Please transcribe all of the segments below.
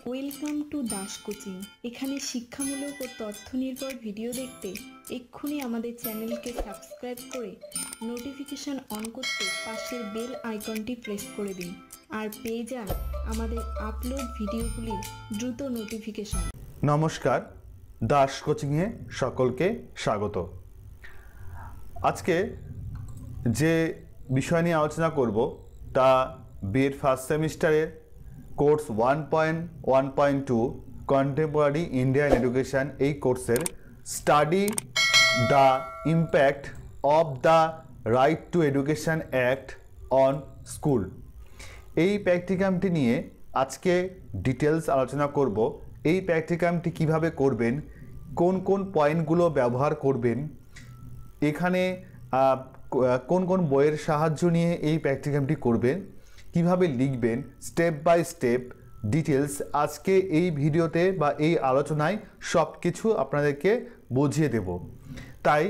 Welcome to Das coaching. এখানে শিক্ষামূলক ও তথ্য নির্ভর ভিডিও দেখতে এক্ষুনি আমাদের চ্যানেলকে সাবস্ক্রাইব করে নোটিফিকেশন অন করতে পাশের বেল আইকনটি প্রেস করে দিন আর পেয়ে যান আমাদের আপলোড ভিডিওগুলির দ্রুত নোটিফিকেশন। নমস্কার, দাস কোচিংয়ে সকলকে স্বাগত। আজকে যে বিষয় নিয়ে আলোচনা করব তা বিএড ফার্স্ট সেমিস্টারের কোর্স 1.1.2 কন্টেম্পোরারি ইন্ডিয়ান এডুকেশন এই কোর্সের study the impact of the right two education act on school এই প্র্যাকটিকামটি নিয়ে আজকে ডিটেলস আলোচনা করব। এই প্র্যাকটিকামটি কিভাবে করবেন, কোন কোন পয়েন্টগুলো ব্যবহার করবেন, এখানে কোন কোন বইয়ের সাহায্য নিয়ে এই প্র্যাকটিকামটি করবেন, কিভাবে লিখবেন, স্টেপ বাই স্টেপ ডিটেলস আজকে এই ভিডিওতে বা এই আলোচনায় সব কিছু আপনাদেরকে বুঝিয়ে দেব। তাই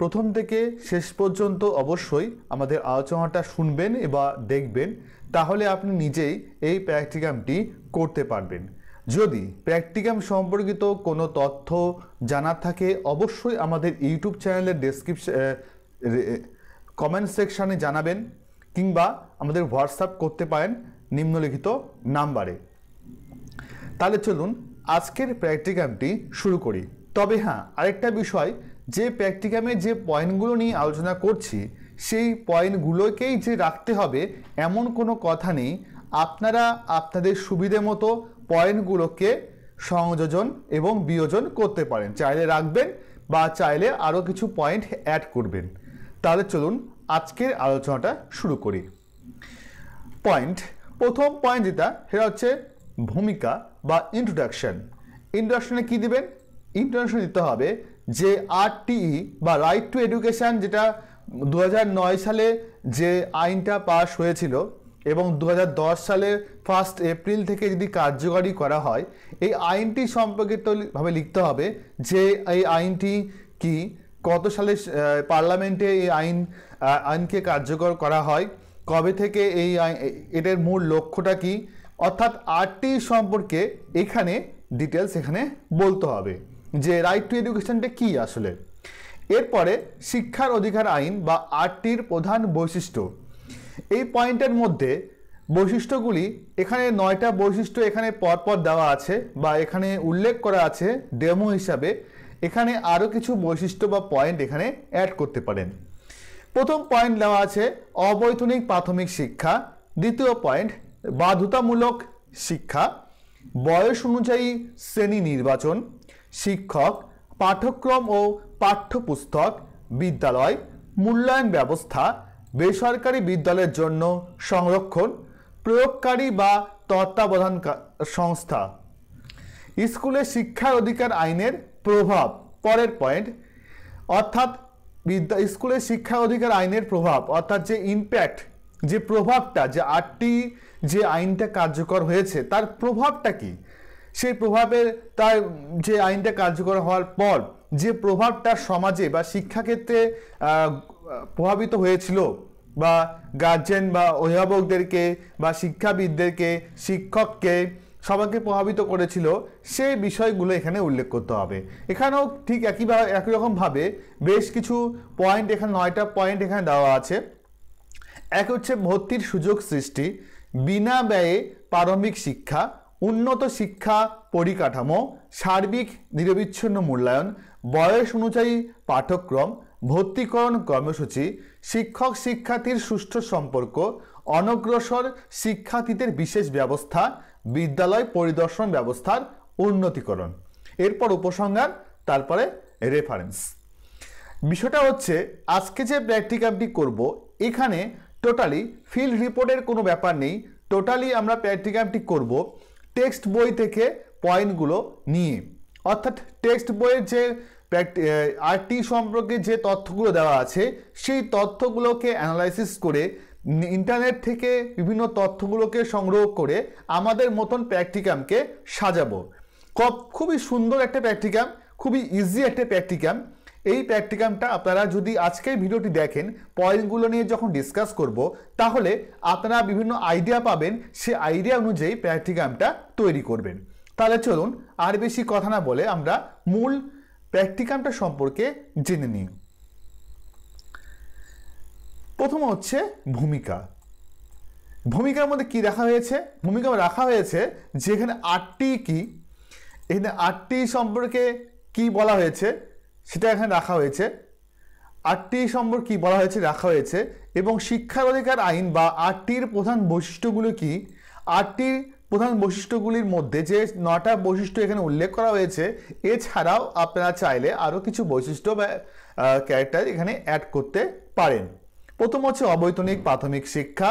প্রথম থেকে শেষ পর্যন্ত অবশ্যই আমাদের আলোচনাটা শুনবেন বা দেখবেন, তাহলে আপনি নিজেই এই প্র্যাকটিকামটি করতে পারবেন। যদি প্র্যাকটিকাম সম্পর্কিত কোনো তথ্য জানার থাকে অবশ্যই আমাদের ইউটিউব চ্যানেলের ডেসক্রিপশন কমেন্ট সেকশানে জানাবেন, কিংবা আমাদের হোয়াটসঅ্যাপ করতে পারেন নিম্নলিখিত নাম্বারে। তাহলে চলুন আজকের প্র্যাকটিকামটি শুরু করি। তবে হ্যাঁ, আরেকটা বিষয়, যে প্র্যাকটিকামে যে পয়েন্টগুলো নিয়ে আলোচনা করছি সেই পয়েন্টগুলোকেই যে রাখতে হবে এমন কোনো কথা নেই। আপনারা আপনাদের সুবিধে মতো পয়েন্টগুলোকে সংযোজন এবং বিয়োজন করতে পারেন, চাইলে রাখবেন বা চাইলে আরও কিছু পয়েন্ট অ্যাড করবেন। তাহলে চলুন আজকের আলোচনাটা শুরু করি। প্রথম পয়েন্ট যেটা, সেটা হচ্ছে ভূমিকা বা ইন্ট্রোডাকশন। ইন্ট্রোডাকশনে কি দিবেন? ইন্ট্রোডাকশন দিতে হবে যে আরটিই বা রাইট টু এডুকেশন, যেটা 2009 সালে যে আইনটা পাস হয়েছিল এবং 2010 সালে 1 এপ্রিল থেকে যদি কার্যকরী করা হয়, এই আইনটি সম্পর্কিতভাবে লিখতে হবে যে এই আইনটি কি, কত সালে পার্লামেন্টে এই আইনকে কার্যকর করা হয়, কবে থেকে এই এটার মূল লক্ষ্যটা কি, অর্থাৎ আরটি সম্পর্কে এখানে ডিটেলস এখানে বলতে হবে যে রাইট টু এডুকেশনটা কি আসলে। এরপরে শিক্ষার অধিকার আইন বা আরটির প্রধান বৈশিষ্ট্য। এই পয়েন্টের মধ্যে বৈশিষ্ট্যগুলি, এখানে 9টা বৈশিষ্ট্য এখানে পরপর দেওয়া আছে বা এখানে উল্লেখ করা আছে ডেমো হিসাবে। এখানে আরও কিছু বৈশিষ্ট্য বা পয়েন্ট এখানে অ্যাড করতে পারেন। প্রথম পয়েন্ট দেওয়া আছে অবৈতনিক প্রাথমিক শিক্ষা। দ্বিতীয় পয়েন্ট বাধ্যতামূলক শিক্ষা, বয়স অনুযায়ী শ্রেণী নির্বাচন, শিক্ষক, পাঠ্যক্রম ও পাঠ্যপুস্তক, বিদ্যালয়, মূল্যায়ন ব্যবস্থা, বেসরকারি বিদ্যালয়ের জন্য সংরক্ষণ, প্রয়োগকারী বা তত্ত্বাবধান সংস্থা। স্কুলে শিক্ষার অধিকার আইনের প্রভাব, পরের পয়েন্ট, অর্থাৎ স্কুলে শিক্ষা অধিকার আইনের প্রভাব, অর্থাৎ যে ইম্প্যাক্ট, যে প্রভাবটা, যে আটটি যে আইনটা কার্যকর হয়েছে তার প্রভাবটা কি, সেই প্রভাবের, তার যে আইনটা কার্যকর হওয়ার পর যে প্রভাবটা সমাজে বা শিক্ষাক্ষেত্রে প্রভাবিত হয়েছিল, বা গার্জেন বা অভিভাবকদেরকে বা শিক্ষাবিদদেরকে, শিক্ষককে, সবাইকে প্রভাবিত করেছিল, সেই বিষয়গুলো এখানে উল্লেখ করতে হবে। এখানেও ঠিক একই রকমভাবে বেশ কিছু পয়েন্ট, এখানে 9টা পয়েন্ট এখানে দেওয়া আছে। এক হচ্ছে ভর্তির সুযোগ সৃষ্টি, বিনা ব্যয়ে প্রারম্ভিক শিক্ষা, উন্নত শিক্ষা পরিকাঠামো, সার্বিক নিরবিচ্ছিন্ন মূল্যায়ন, বয়স অনুযায়ী পাঠ্যক্রম, ভর্তিকরণ কর্মসূচি, শিক্ষক শিক্ষার্থীর সুষ্ঠু সম্পর্ক, অনগ্রসর শিক্ষার্থীদের বিশেষ ব্যবস্থা, বিদ্যালয় পরিদর্শন ব্যবস্থার উন্নতিকরণ। এরপর উপসংহার, তারপরে রেফারেন্স। বিষয়টা হচ্ছে আজকে যে প্র্যাকটিকামটি করব এখানে টোটালি ফিল্ড রিপোর্টের কোনো ব্যাপার নেই। টোটালি আমরা প্র্যাকটিকামটি করব টেক্সট বই থেকে পয়েন্টগুলো নিয়ে, অর্থাৎ টেক্সট বইয়ের যে আরটি সম্পর্কে যে তথ্যগুলো দেওয়া আছে সেই তথ্যগুলোকে অ্যানালাইসিস করে, ইন্টারনেট থেকে বিভিন্ন তথ্যগুলোকে সংগ্রহ করে আমাদের মতন প্র্যাকটিকামকে সাজাবো। খুবই সুন্দর একটা প্র্যাকটিকাম, খুবই ইজি একটা প্র্যাকটিকাম। এই প্র্যাকটিকামটা আপনারা যদি আজকের ভিডিওটি দেখেন, পয়েন্টগুলো নিয়ে যখন ডিসকাস করব, তাহলে আপনারা বিভিন্ন আইডিয়া পাবেন, সে আইডিয়া অনুযায়ী প্র্যাকটিকামটা তৈরি করবেন। তাহলে চলুন আর বেশি কথা না বলে আমরা মূল প্র্যাকটিকামটা সম্পর্কে জেনে নিই। প্রথম হচ্ছে ভূমিকা। ভূমিকার মধ্যে কি রাখা হয়েছে? ভূমিকা রাখা হয়েছে যেখানে 8টি কি, এখানে 8টি সম্পর্কে কি বলা হয়েছে সেটা এখানে রাখা হয়েছে। 8টি সম্পর্কে কি বলা হয়েছে রাখা হয়েছে, এবং শিক্ষার অধিকার আইন বা 8টির প্রধান বৈশিষ্ট্যগুলো কি, 8টির প্রধান বৈশিষ্ট্যগুলির মধ্যে যে 9টা বৈশিষ্ট্য এখানে উল্লেখ করা হয়েছে, এছাড়াও আপনারা চাইলে আরও কিছু বৈশিষ্ট্য বা ক্যারেক্টার এখানে অ্যাড করতে পারেন। প্রথম হচ্ছে অবৈতনিক প্রাথমিক শিক্ষা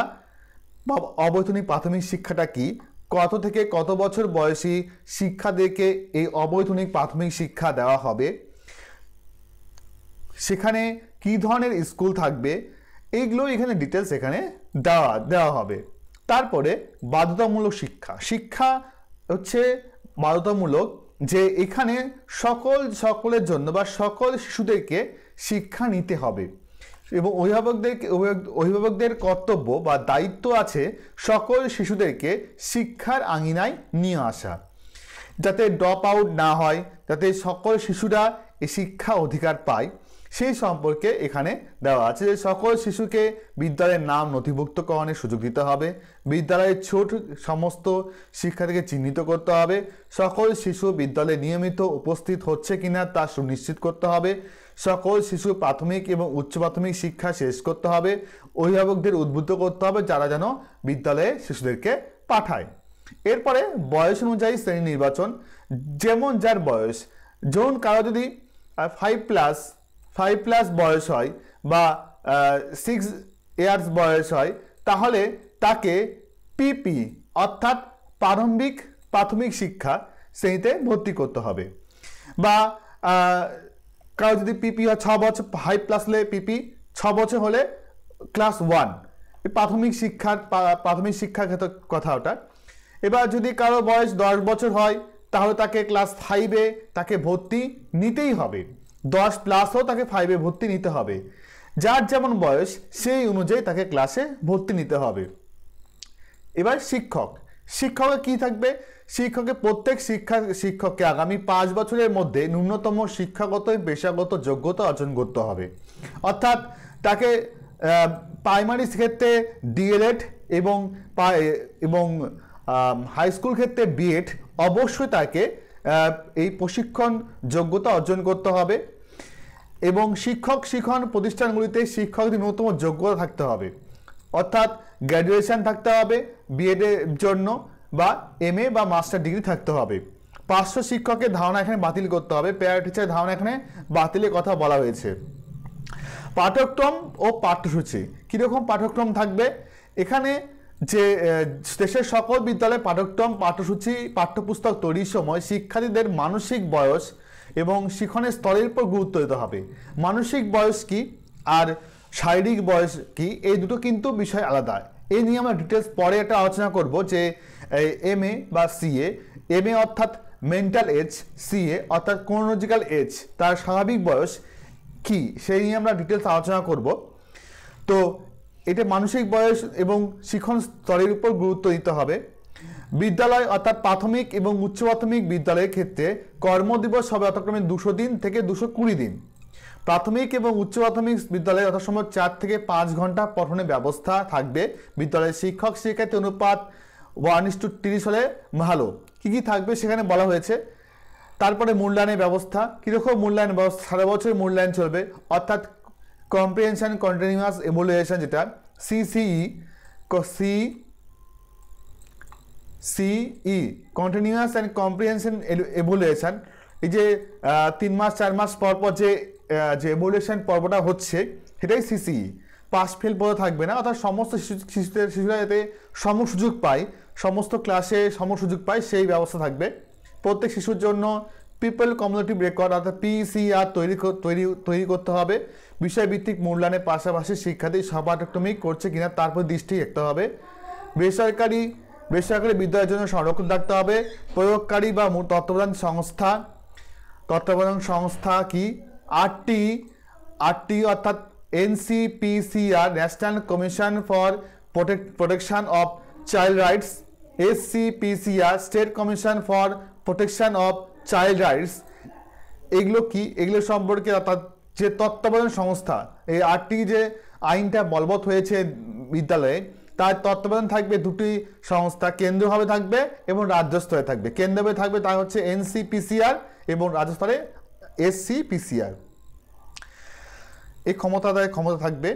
বা অবৈতনিক প্রাথমিক শিক্ষাটা কি, কত থেকে কত বছর বয়সী শিক্ষার্থীকে এই অবৈতনিক প্রাথমিক শিক্ষা দেওয়া হবে, সেখানে কি ধরনের স্কুল থাকবে, এইগুলো এখানে ডিটেলস এখানে দেওয়া হবে। তারপরে বাধ্যতামূলক শিক্ষা। শিক্ষা হচ্ছে বাধ্যতামূলক, যে এখানে সকলের জন্য বা সকল শিশুদেরকে শিক্ষা নিতে হবে, এবং অভিভাবকদের কর্তব্য বা দায়িত্ব আছে সকল শিশুদেরকে শিক্ষার আঙিনায় নিয়ে আসা, যাতে ড্রপ আউট না হয়, যাতে সকল শিশুরা এই শিক্ষা অধিকার পায়, সেই সম্পর্কে এখানে দেওয়া আছে। যে সকল শিশুকে বিদ্যালয়ের নাম নথিভুক্তকরণের সুযোগ দিতে হবে, বিদ্যালয়ের ছোট সমস্ত শিক্ষার্থীকে চিহ্নিত করতে হবে, সকল শিশু বিদ্যালয়ে নিয়মিত উপস্থিত হচ্ছে কিনা তা সুনিশ্চিত করতে হবে, সকল শিশু প্রাথমিক এবং উচ্চ প্রাথমিক শিক্ষা শেষ করতে হবে, অভিভাবকদের উদ্বুদ্ধ করতে হবে যারা যেন বিদ্যালয়ে শিশুদেরকে পাঠায়। এরপরে বয়স অনুযায়ী শ্রেণী নির্বাচন, যেমন যার বয়স, যেমন কারো যদি 5+ বয়স হয় বা 6 ইয়ার্স বয়স হয়, তাহলে তাকে পিপি অর্থাৎ প্রাথমিক শিক্ষা শ্রেণীতে ভর্তি করতে হবে। বা কারো যদি পিপি হয় 6 বছর, 5+ হলে পিপি, 6 বছর হলে ক্লাস 1, প্রাথমিক শিক্ষার ক্ষেত্রে কথা ওটা। এবার যদি কারো বয়স 10 বছর হয়, তাহলে তাকে ক্লাস 5-এ তাকে ভর্তি নিতেই হবে, 10+ তাকে 5-এ ভর্তি নিতে হবে। যার যেমন বয়স সেই অনুযায়ী তাকে ক্লাসে ভর্তি নিতে হবে। এবার শিক্ষকের কি থাকবে? প্রত্যেক শিক্ষককে আগামী 5 বছরের মধ্যে ন্যূনতম শিক্ষাগত পেশাগত যোগ্যতা অর্জন করতে হবে। অর্থাৎ তাকে প্রাইমারি ক্ষেত্রে ডিএলএড এবং হাই স্কুল ক্ষেত্রে বিএড অবশ্যই তাকে এই প্রশিক্ষণ যোগ্যতা অর্জন করতে হবে, এবং শিক্ষণ প্রতিষ্ঠানগুলিতে শিক্ষকদের ন্যূনতম যোগ্যতা থাকতে হবে, অর্থাৎ গ্র্যাজুয়েশন থাকতে হবে বিএডের জন্য, বা এমএ বা মাস্টার ডিগ্রি থাকতে হবে। পার্শ্ব শিক্ষকের ধারণা এখানে বাতিল করতে হবে, প্যারা টিচারের ধারণা এখানে বাতিলের কথা বলা হয়েছে। পাঠ্যক্রম ও পাঠ্যসূচি, কীরকম পাঠ্যক্রম থাকবে? এখানে যে দেশের সকল বিদ্যালয়ে পাঠ্যসূচি পাঠ্যপুস্তক তৈরির সময় শিক্ষার্থীদের মানসিক বয়স এবং শিক্ষণের স্তরের উপর গুরুত্ব দিতে হবে। মানসিক বয়স কি আর শারীরিক বয়স কি, এই দুটো কিন্তু বিষয় আলাদা। এই নিয়ে আমরা ডিটেলস পরে একটা আলোচনা করব, যে এমএ বা সিএ, এমএ অর্থাৎ মেন্টাল এজ, সিএ অর্থাৎ ক্রোনোলজিক্যাল এজ, তার স্বাভাবিক বয়স কি, সেই নিয়ে আমরা ডিটেলস আলোচনা করব। তো এটা মানসিক বয়স এবং শিক্ষণ স্তরের উপর গুরুত্ব দিতে হবে। বিদ্যালয় অর্থাৎ প্রাথমিক এবং উচ্চ প্রাথমিক বিদ্যালয়ের ক্ষেত্রে কর্মদিবস হবে যথাক্রমে 200 দিন থেকে 220 দিন। প্রাথমিক এবং উচ্চ প্রাথমিক বিদ্যালয়ে যথাসম্ভব 4 থেকে 5 ঘন্টা পঠনের ব্যবস্থা থাকবে। বিদ্যালয়ের শিক্ষক শিক্ষার্থী অনুপাত 1:30 হলে ভালো। কি থাকবে সেখানে বলা হয়েছে। তারপরে মূল্যায়নের ব্যবস্থা, কীরকম মূল্যায়ন ব্যবস্থা? সারা বছর মূল্যায়ন চলবে, অর্থাৎ কম্প্রিহেনশন কন্টিনিউয়াস ইভ্যালুয়েশন, যেটা সিই কন্টিনিউয়াস অ্যান্ড কম্প্রিহেনশন ইভ্যালুয়েশন। এই যে 3 মাস 4 মাস পর যে ইভ্যালুয়েশন পর্বটা হচ্ছে, সেটাই সিসিই। পাস ফেল পদে থাকবে না, অর্থাৎ সমস্ত শিশুরা যাতে সুযোগ পায়, সমস্ত ক্লাসে সুযোগ পায়, সেই ব্যবস্থা থাকবে। প্রত্যেক শিশুর জন্য পিপল কমিউনিটিভ রেকর্ড অর্থাৎ পিসিআর তৈরি করতে হবে। বিষয়ভিত্তিক মূল্যায়নের পাশাপাশি শিক্ষার্থী সহপাঠক্রমিক করছে কিনা তার উপর দৃষ্টি রাখতে হবে। বেসরকারি বিদ্যালয়ের জন্য সংরক্ষণ রাখতে হবে। প্রয়োগকারী বা তত্ত্বাবধান সংস্থা কি আরটি অর্থাৎ NCPCR national commission for protection of child rights, SCPCR state commission for protection of child rights, এগুলো কি, এগুলো সম্পর্কে অর্থাৎ যে তত্ত্বাবধান সংস্থা, এই আরটি যে আইনটা বলবৎ হয়েছে বিদ্যালয়ে, তার তত্ত্বাবধান থাকবে দুটি সংস্থা, কেন্দ্রীয়ভাবে থাকবে এবং রাজ্য স্তরে থাকবে। কেন্দ্রীয়ভাবে থাকবে তা হচ্ছে NCPCR এবং রাজ্য স্তরে SCPCR। এই ক্ষমতা থাকবে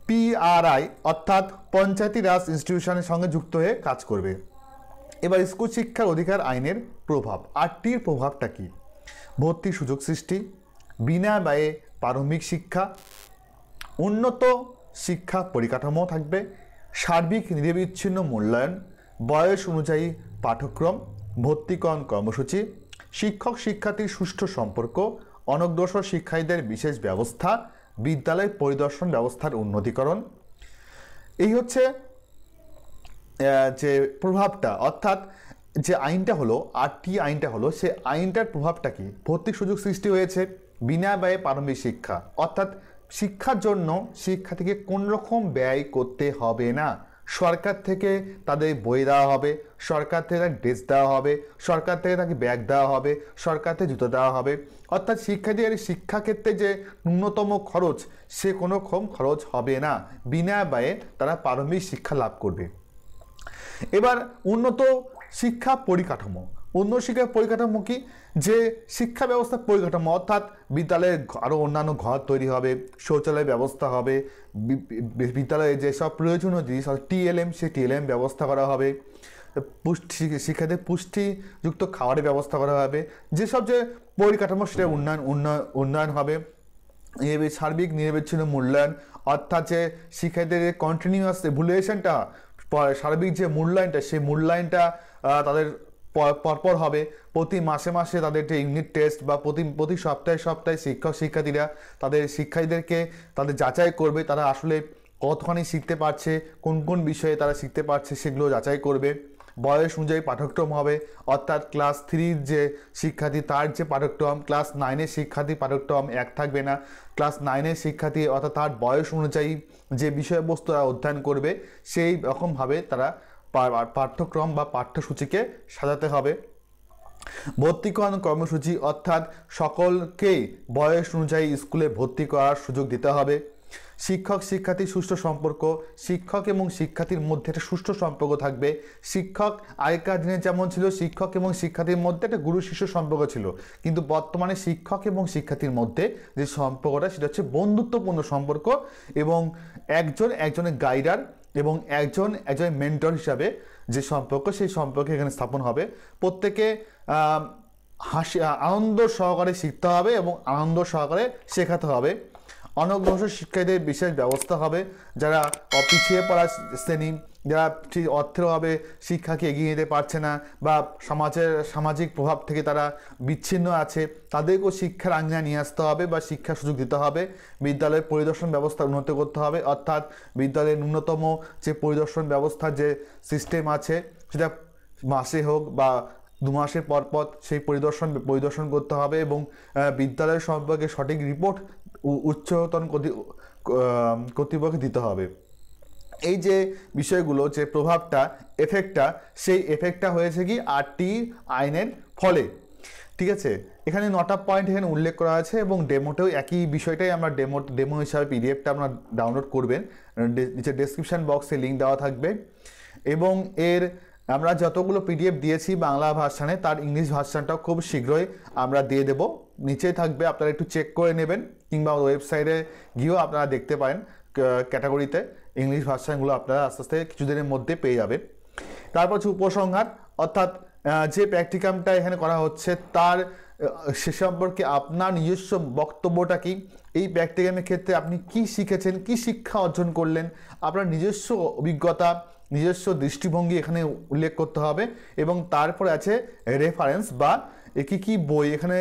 PRI অর্থাৎ পঞ্চায়েতি রাজ ইনস্টিটিউশনের সঙ্গে যুক্ত হয়ে কাজ করবে। এবার স্কুল শিক্ষার অধিকার আইনের প্রভাব, আরটির প্রভাবটা কি? ভর্তির সুযোগ সৃষ্টি, বিনা ব্যয়ে প্রারম্ভিক শিক্ষা, উন্নত শিক্ষা পরিকাঠামো থাকবে, সার্বিক নিরবিচ্ছিন্ন মূল্যায়ন, বয়স অনুযায়ী পাঠ্যক্রম, ভর্তিকরণ কর্মসূচি, শিক্ষক শিক্ষার্থীর সুষ্ঠু সম্পর্ক, অনগ্রসর শিক্ষার্থীদের বিশেষ ব্যবস্থা, বিদ্যালয় পরিদর্শন ব্যবস্থার উন্নতিকরণ। এই হচ্ছে যে প্রভাবটা, অর্থাৎ যে আইনটা হলো আরটি আইনটা হলো, সে আইনটার প্রভাবটা কি? ভর্তির সুযোগ সৃষ্টি হয়েছে, বিনা ব্যয়ে প্রারম্ভিক শিক্ষা, অর্থাৎ শিক্ষার জন্য শিক্ষার্থীকে কোন রকম ব্যয় করতে হবে না। সরকার থেকে তাদের বই দেওয়া হবে, সরকার থেকে তাকে ড্রেস দেওয়া হবে, সরকার থেকে তাকে ব্যাগ দেওয়া হবে, সরকার থেকে জুতো দেওয়া হবে, অর্থাৎ শিক্ষার্থীদের শিক্ষাক্ষেত্রে যে ন্যূনতম খরচ, সে কোনো রকম খরচ হবে না, বিনা ব্যয়ে তারা প্রারম্ভিক শিক্ষা লাভ করবে। এবার উন্নত শিক্ষা পরিকাঠামো, উন্নত শিক্ষা পরিকাঠামো কি? যে শিক্ষা ব্যবস্থার পরিকাঠামো, অর্থাৎ বিদ্যালয়ে আরও অন্যান্য ঘর তৈরি হবে, শৌচালয় ব্যবস্থা হবে, বিদ্যালয়ে যেসব প্রয়োজনীয় জিনিস TLM, সেই TLM ব্যবস্থা করা হবে, শিক্ষার্থীদের পুষ্টিযুক্ত খাবারের ব্যবস্থা করা হবে, যেসব যে পরিকাঠামো সেটা উন্নয়ন হবে। সার্বিক নিরবিচ্ছিন্ন মূল্যায়ন, অর্থাৎ যে শিক্ষার্থীদের কন্টিনিউয়াস এভ্যালুয়েশনটা, সার্বিক যে মূল্যায়নটা, সেই মূল্যায়নটা তাদের পরপর হবে, প্রতি মাসে মাসে তাদের যে ইউনিট টেস্ট বা প্রতি সপ্তাহে শিক্ষক শিক্ষার্থীরা তাদের শিক্ষার্থীদেরকে তাদের যাচাই করবে, তারা আসলে কতখানি শিখতে পারছে, কোন কোন বিষয়ে তারা শিখতে পারছে সেগুলো যাচাই করবে। বয়স অনুযায়ী পাঠ্যক্রম হবে, অর্থাৎ ক্লাস 3 যে শিক্ষার্থী তার যে পাঠ্যক্রম, ক্লাস 9-এর শিক্ষার্থী পাঠ্যক্রম এক থাকবে না। ক্লাস 9-এর শিক্ষার্থী অর্থাৎ তার বয়স অনুযায়ী যে বিষয়বস্তু তারা অধ্যয়ন করবে, সেই রকমভাবে তারা পাঠ্যক্রম বা পাঠ্যসূচিকে সাজাতে হবে। ভর্তিকরণ কর্মসূচি, অর্থাৎ সকলকেই বয়স অনুযায়ী স্কুলে ভর্তি করার সুযোগ দিতে হবে। শিক্ষক শিক্ষার্থীর সুষ্ঠু সম্পর্ক, শিক্ষক এবং শিক্ষার্থীর মধ্যে একটা সুষ্ঠু সম্পর্ক থাকবে। শিক্ষক আগেকার দিনে যেমন ছিল, শিক্ষক এবং শিক্ষার্থীর মধ্যে একটা গুরু শিষ্য সম্পর্ক ছিল, কিন্তু বর্তমানে শিক্ষক এবং শিক্ষার্থীর মধ্যে যে সম্পর্কটা, সেটা হচ্ছে বন্ধুত্বপূর্ণ সম্পর্ক, এবং একজনের গাইডার এবং একজনের মেন্টর হিসাবে যে সম্পর্ক, সেই সম্পর্ক এখানে স্থাপন হবে। প্রত্যেকে আনন্দ সহকারে শিখতে হবে এবং আনন্দ সহকারে শেখাতে হবে। অনগ্রসর শিক্ষার্থীদের বিশেষ ব্যবস্থা হবে, যারা পিছিয়ে পড়া শ্রেণী, যারা ঠিক অর্থের অভাবে শিক্ষাকে এগিয়ে নিতে পারছে না বা সামাজিক প্রভাব থেকে তারা বিচ্ছিন্ন আছে, তাদেরকেও শিক্ষার আঙ্গিনায় নিয়ে আসতে হবে বা শিক্ষার সুযোগ দিতে হবে। বিদ্যালয়ের পরিদর্শন ব্যবস্থা উন্নত করতে হবে, অর্থাৎ বিদ্যালয়ের ন্যূনতম যে পরিদর্শন ব্যবস্থার যে সিস্টেম আছে, সেটা মাসে হোক বা 2 মাসের পর সেই পরিদর্শন করতে হবে, এবং বিদ্যালয় সম্পর্কে সঠিক রিপোর্ট উচ্চতন কর্তৃপক্ষকে দিতে হবে। এই যে বিষয়গুলো, যে প্রভাবটা, এফেক্টটা, সেই এফেক্টটা হয়েছে কি আরটি আইনের ফলে। ঠিক আছে, এখানে 9টা পয়েন্ট এখানে উল্লেখ করা আছে, এবং ডেমোতেও একই বিষয়টাই আমরা ডেমো হিসাবে পিডিএফটা আপনারা ডাউনলোড করবেন, নিচে ডেসক্রিপশন বক্সে লিঙ্ক দেওয়া থাকবে। এবং আমরা যতগুলো পিডিএফ দিয়েছি বাংলা ভার্সানে, তার ইংলিশ ভার্সানটাও খুব শীঘ্রই আমরা দিয়ে দেব, নিচেই থাকবে, আপনারা একটু চেক করে নেবেন, কিংবা ওয়েবসাইটে গিয়েও আপনারা দেখতে পারেন, ক্যাটাগরিতে ইংলিশ ভার্সানগুলো আপনারা আস্তে আস্তে কিছুদিনের মধ্যে পেয়ে যাবেন। তারপর হচ্ছে উপসংহার, অর্থাৎ যে প্র্যাকটিকামটা এখানে করা হচ্ছে তার সে সম্পর্কে আপনার নিজস্ব বক্তব্যটা কি, এই প্র্যাকটিকামের ক্ষেত্রে আপনি কি শিখেছেন, কি শিক্ষা অর্জন করলেন, আপনার নিজস্ব অভিজ্ঞতা, নিজস্ব দৃষ্টিভঙ্গি এখানে উল্লেখ করতে হবে। এবং তারপরে আছে রেফারেন্স বা কি বই এখানে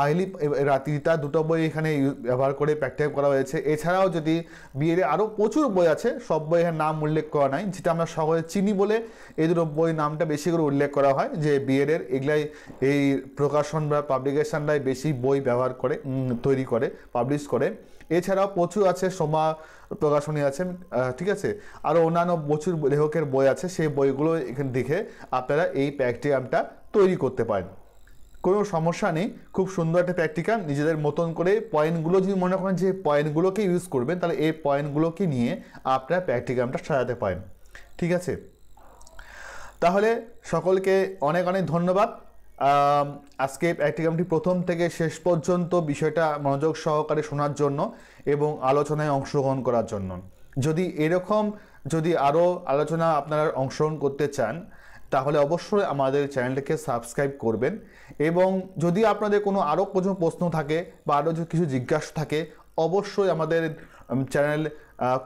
আইলি রাতিটা দুটো বই এখানে ব্যবহার করে প্র্যাকটিস করা হয়েছে। এছাড়াও যদি বিএড আরও প্রচুর বই আছে, সব বই এখানে নাম উল্লেখ করা নাই, যেটা আমরা সকলে চিনি বলে এই দুটো বই নামটা বেশি করে উল্লেখ করা হয়, যে বিএডের এগুলাই এই প্রকাশন বা পাবলিকেশনরাই বেশি বই ব্যবহার করে তৈরি করে পাবলিশ করে। এছাড়াও প্রচুর আছে, সোমা প্রকাশনী আছে, ঠিক আছে, আরও অন্যান্য প্রচুর লেখকের বই আছে, সেই বইগুলো এখানে দেখে আপনারা এই প্র্যাকটিকামটা তৈরি করতে পারেন। কোনো সমস্যা নেই, খুব সুন্দর একটা প্র্যাকটিকাম। নিজেদের মতন করে পয়েন্টগুলো যদি মনে করেন যে পয়েন্টগুলোকে ইউজ করবেন, তাহলে এই পয়েন্টগুলোকে নিয়ে আপনারা প্র্যাকটিকামটা সাজাতে পারেন, ঠিক আছে। তাহলে সকলকে অনেক অনেক ধন্যবাদ আজকে প্র্যাকটিকামটি প্রথম থেকে শেষ পর্যন্ত বিষয়টা মনোযোগ সহকারে শোনার জন্য এবং আলোচনায় অংশগ্রহণ করার জন্য। যদি আরও আলোচনা আপনারা অংশগ্রহণ করতে চান, তাহলে অবশ্যই আমাদের চ্যানেলটাকে সাবস্ক্রাইব করবেন। এবং যদি আপনাদের কোনো আরও কোনো প্রশ্ন থাকে বা আরও কিছু জিজ্ঞাসা থাকে, অবশ্যই আমাদের চ্যানেল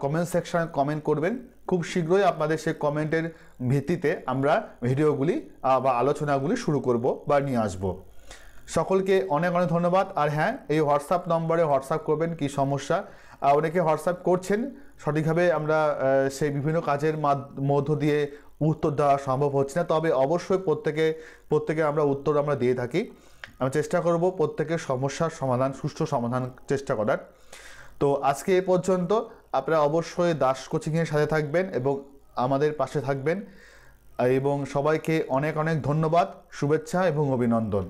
কমেন্ট সেকশনে কমেন্ট করবেন। খুব শীঘ্রই আপনাদের সেই কমেন্টের ভিত্তিতে আমরা ভিডিওগুলি বা আলোচনাগুলি শুরু করব বা নিয়ে আসব। সকলকে অনেক অনেক ধন্যবাদ। আর হ্যাঁ, এই হোয়াটসঅ্যাপ নম্বরে হোয়াটসঅ্যাপ করবেন কি সমস্যা, অনেকে হোয়াটসঅ্যাপ করছেন, সঠিকভাবে আমরা সেই বিভিন্ন কাজের মধ্য দিয়ে উত্তর দেওয়া সম্ভব হচ্ছে না, তবে অবশ্যই প্রত্যেকে আমরা উত্তর আমরা দিয়ে থাকি। আমরা চেষ্টা করব প্রত্যেকের সমস্যার সমাধান, সুষ্ঠু সমাধান চেষ্টা করার। তো আজকে এ পর্যন্ত। আপনারা অবশ্যই দাস কোচিংয়ের সাথে থাকবেন এবং আমাদের পাশে থাকবেন, এবং সবাইকে অনেক অনেক ধন্যবাদ, শুভেচ্ছা এবং অভিনন্দন।